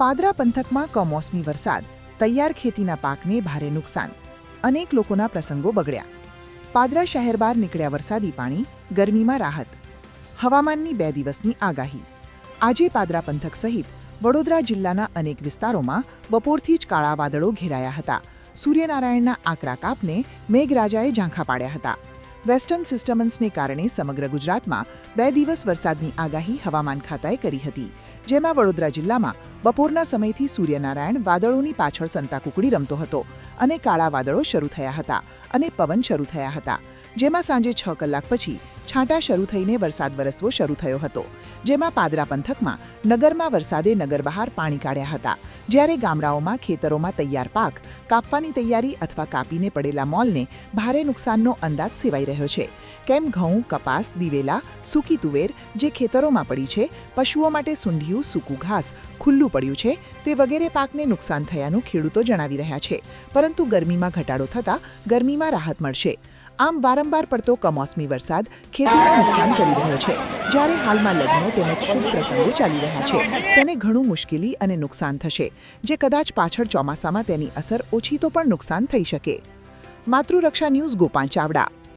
પાદરા પંથકમાં કમોસમી વરસાદ, તૈયાર ખેતીના પાકને ભારે નુકસાન, અનેક લોકોના પ્રસંગો બગડ્યા. પાદરા શહેર બહાર નીકળ્યા વરસાદી પાણી, ગરમીમાં રાહત. હવામાનની 2 દિવસની આગાહી. આજે પાદરા પંથક સહિત વડોદરા જિલ્લાના અનેક વિસ્તારોમાં બપોરથી જ કાળા વાદળો ઘેરાયા હતા. સૂર્યનારાયણના આકરા કાપને મેઘરાજાએ ઝાંખા પાડ્યા હતા. વેસ્ટર્ન સિસ્ટમન્સને કારણે સમગ્ર ગુજરાતમાં 2 દિવસ વરસાદની આગાહી હવામાન ખાતાએ કરી હતી, જેમાં વડોદરા જિલ્લામાં બપોરના સમયથી સૂર્યનારાયણ વાદળોની પાછળ સંતાકુકડી રમતો હતો અને કાળા વાદળો શરૂ થયા હતા અને પવન શરૂ થયા હતા, જેમાં સાંજે 6 કલાક પછી છાંટા શરૂ થઈને વરસાદ વરસવો શરૂ થયો હતો. જેમાં પાદરા પંથકમાં નગરમાં વરસાદે નગર બહાર પાણી કાઢ્યા હતા, જ્યારે ગામડાઓમાં ખેતરોમાં તૈયાર પાક કાપવાની તૈયારી અથવા કાપીને પડેલા મોલને ભારે નુકસાનનો અંદાજ સેવાઈ રહ્યો છે. કેમ ઘઉં, કપાસ, દિવેલા, સૂકી તુવેર જે ખેતરોમાં પડી છે, પશુઓ માટે સૂંઢિયું, સૂકું ઘાસ ખુલ્લું પડ્યું છે, તે વગેરે પાકને નુકસાન થયાનું ખેડૂતો જણાવી રહ્યા છે. પરંતુ ગરમીમાં ઘટાડો થતાં ગરમીમાં રાહત મળશે. આમ વારંવાર પડતો કમોસમી વરસાદ ખેતીને નુકસાન કરી રહ્યો છે. જ્યારે હાલમાં લગ્નો તેમજ શુભ પ્રસંગો ચાલી રહ્યા છે, તેને ઘણું મુશ્કેલી અને નુકસાન થશે, જે કદાચ પાછળ ચોમાસામાં તેની અસર ઓછી તો પણ નુકસાન થઈ શકે. માતૃરક્ષા ન્યૂઝ, ગોપાલ ચાવડા.